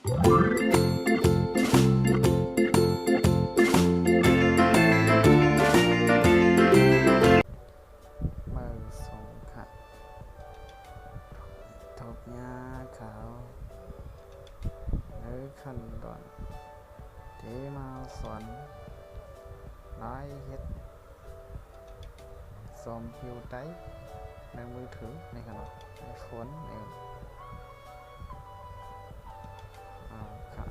มือสงค่ะทบหญ้าขาวหรือขันดอนที่มาสอนร้ายเฮ็ดสมผิวไตในมือถือในขณะในฝนในครับ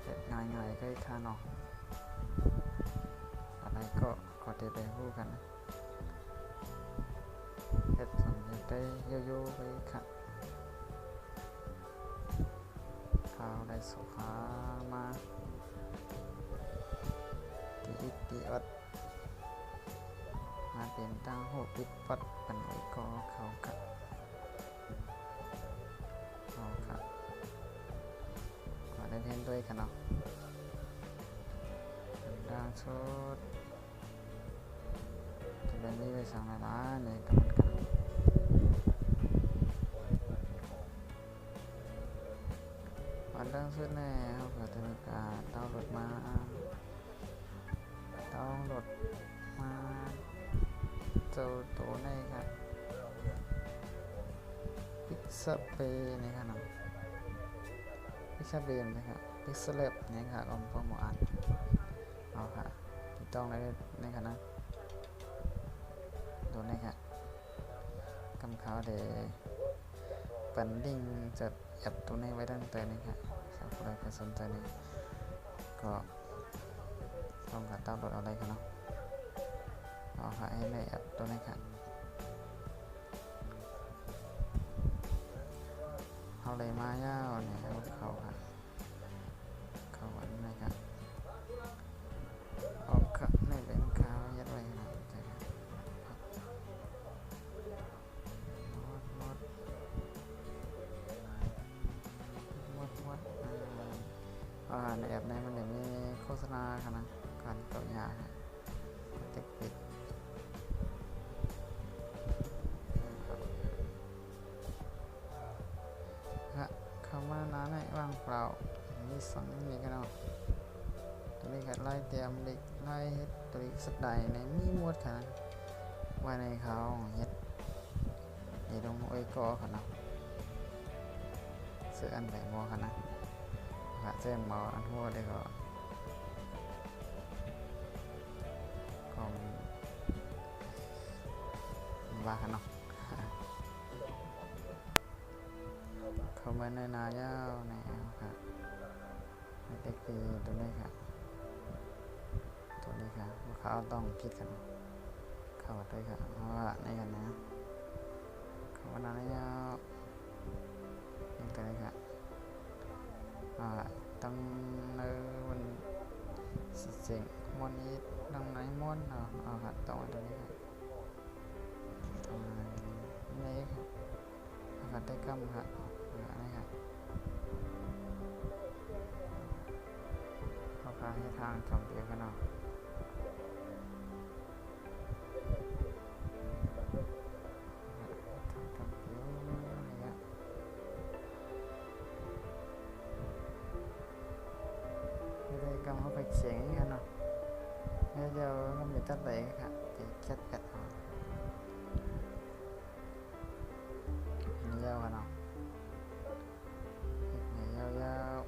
เฮ็ดง่ายๆก็ค่ะเนาะอะไรก็ขอเทไปพูดกันนะเฮ็ดสมผิวไตโยๆไปค่ะข่าวได้สุขามาตีอดมาเป็นตั้งโหปิดปัดปันไว้ก็เขาค่ะเอาค่ะขอได้เล่นด้วยกันเนาะดังชุดจะเป็นนี้ไปสั่งร้านในกำลังกันวันดังชุดแน่เขาเกิดธนาคารดาวน์โหลดมาเจ้าตัวนี้ครับพิกซเปนี่ครับน้องพิกซเปนะครับพิกซเล็บนี่ครับอมพอหมออันเอาค่ะติดต้องได้นี่ครับนะตัวนี้ครับกำเขาเดปันดิ้งจะแอบตัวนี้ไว้ตั้งแต่นี้ครับสำหรับใครสนใจนี่ก็ต้องการดาวน์โหลดอะไรกันเนาะเอาค่ะให้ในแอปตัวนี้ค่ะเอาเลยมาเย้าเนี่ยเขาค่ะเขาวันนี้ค่ะเอาค่ะในเป็นข้าวยัดไว้นะหมดในแอปนี้มันจะมีโฆษณาค่ะนะการต่อยาเด็กปิดเข้ามาน้าในว่างเปล่ามีสังมีกันเนาะตัวนี้ก็ไล่เตรียมเด็กไล่เฮ็ดตัวนี้สักใดในมีหมดค่ะไว้ในเขาเฮ็ดนี่ตรงไว้ก่อค่ะเนาะเสื้ออันไหนมอค่ะนะเสื้อมออันหัวได้ก็ว่าค่ะเนาะเข้ามาในนาเย้าแนวค่ะเด็กปีตัวนี้ค่ะตัวนี้ค่ะพวกเขาต้องคิดกันเข้าด้วยค่ะเพราะว่าในกันนะเข้ามานาเย้าตัวนี้ค่ะตั้งในวันเสียงมอนนี้ดังไหนมอนเอาค่ะต่อตัวนี้ค่ะนี่ค่ะได้กำค่ะนี่ค่ะเขาพาให้ทางท่องเที่ยวกันเนาะท่องเที่ยวนี่ค่ะได้กำเขาไปเขียงกันเนาะเดี๋ยวก็มีตัดเลยค่ะติดแคทแพดยาวกันเนาะยาว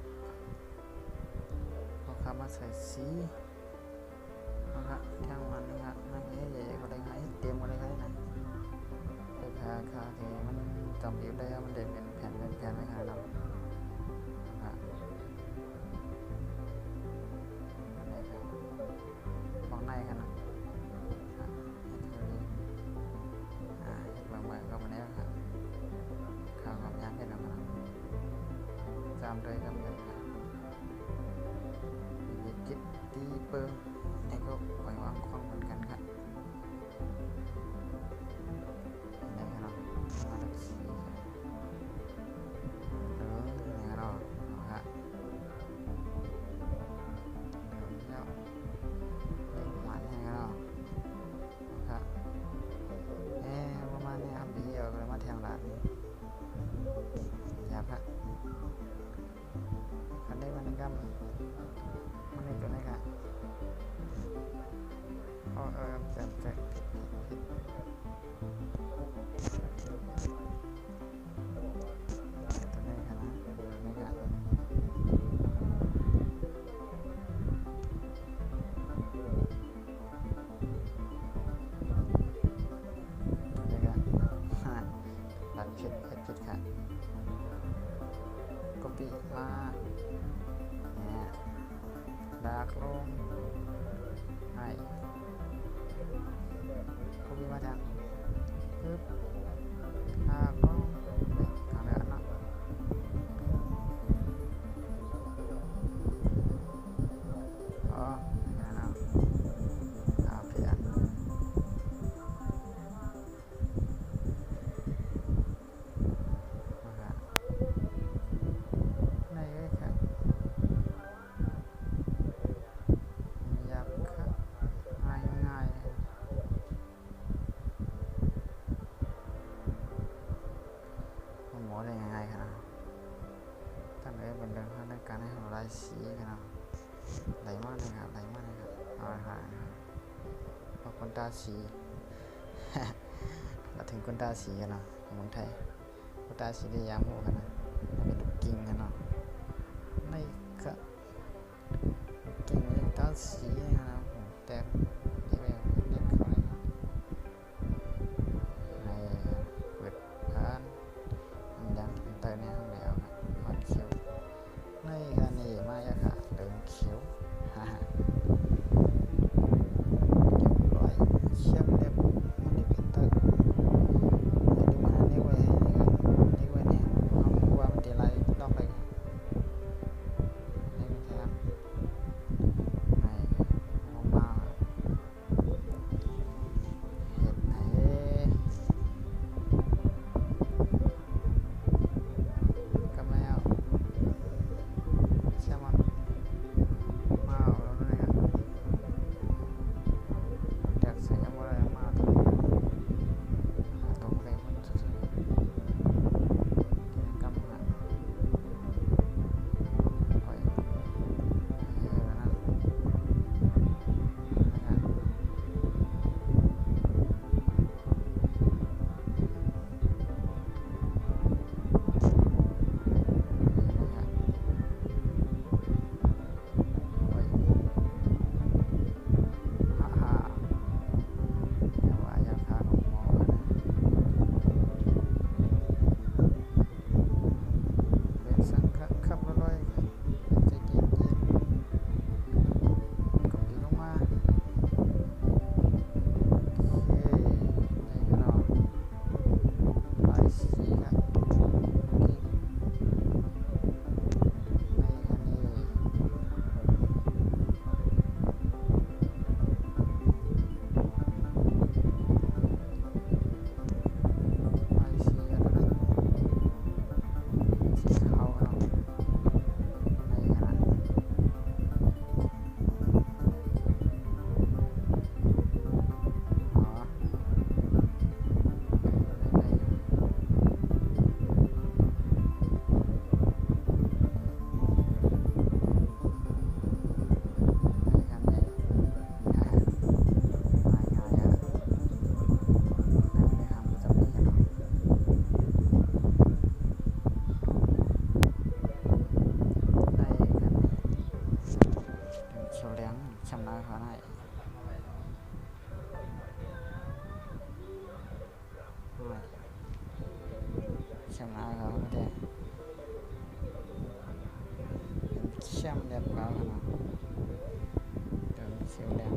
พอคำมาใส่สีนะครับช่างมันนะครับนั่งใหญ่ๆก็ได้ไงเตรียมก็ได้ไงนะราคาที่มันจำอยู่ได้มันเด่นเป็นแผ่นไม่ขนาดนั้นมองในกันนะบางๆก็มาแล้วครับข้าวกับย่างกันนะครับจำด้วยกันเลยครับมีจิตตีเปิงนี่ก็ปล่อยวางความเหมือนกันครับนี่ครับมาลักษีนี่ครับครับแล้วมันนี่ครับประมาณนี้ครับเดี๋ยวเรามาแท ลาดอยากฮะคันได้มันกำมันนี่ตัวนี้ค่ะแต่ตัวนี้ค่ะนะตัวนี้ค่ะดัดผิดค่ะก็ปีมาเนี่ยดากลงให้ก็ปีมาทางปึ๊บดากลงทางเดินเนาะอ๋อนี่นะเพียนได้ง่ายๆครับตั้งแต่เป็นเรื่องในการให้เราไล่สีครับไหลมากเลยครับไหลมากเลยครับเอาละครับพอคนตาสีมาถึงคนตาสีกันเนาะของเมืองไทยคนตาสีได้ยามโมกันนะเป็นลูกกิ่งกันเนาะในกะกิ่งในตาสีนะครับแต่ที่แบบเด็กเขาเลยในเปิดผ่านดังเตยเนี่ยเดี๋ยวมาเขียวในกันนี่มาอะค่ะเดินเขียวฮ่าฮ่าเก็บไว้เขียวเด็บมันได้เป็นเตยดูมันนี่ไว้นี่ไว้เนี่ยเอาว่ามันจะไล่ดอกไปนี่ครับไม่มองมาเห็ดไหนชำนาญเขาได้ชำนาญเขาไม่ได้ช่ำเด็บเขาขนาดเดินเสียวแดง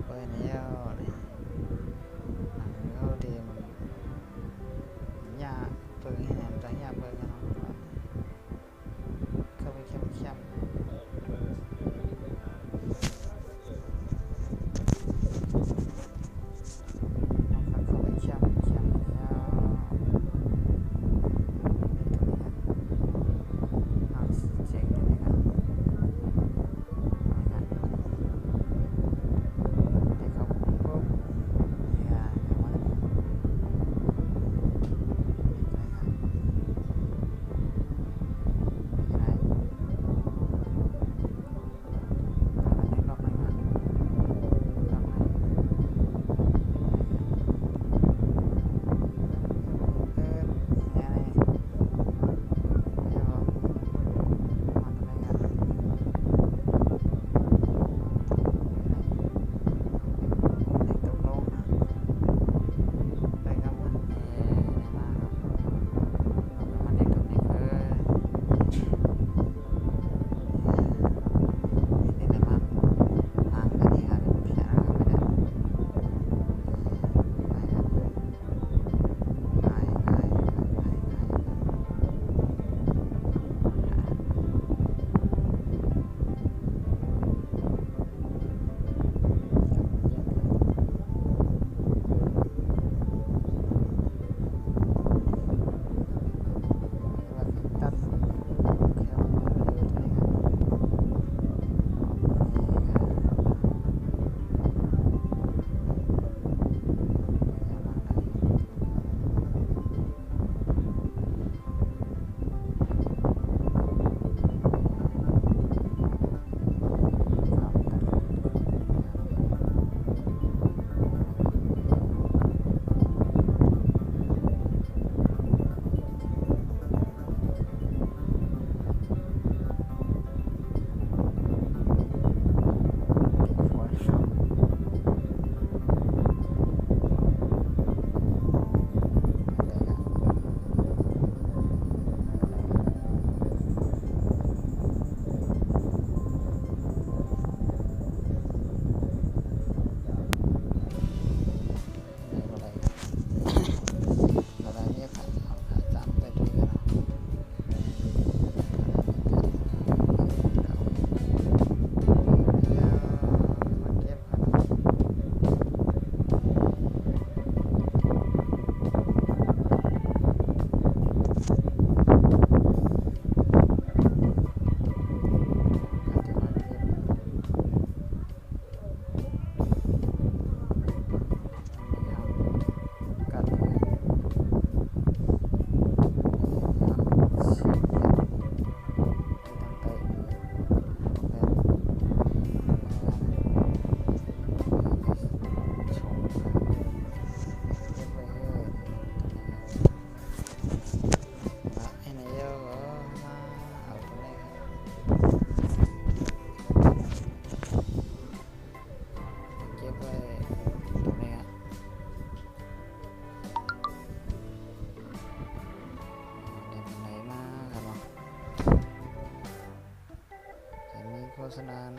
ไปเนี่ยเลยเขาดีมันยาเปิดให้แหนมแต่ยาเปิดกันเนาะเข้าไปเข้มเข้มเข้าไปเข้มเข้ม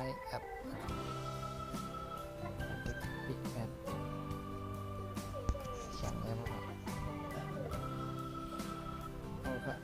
ได้แอดติ๊กปิกแอดเขียนได้ป่ะโอ้ครับ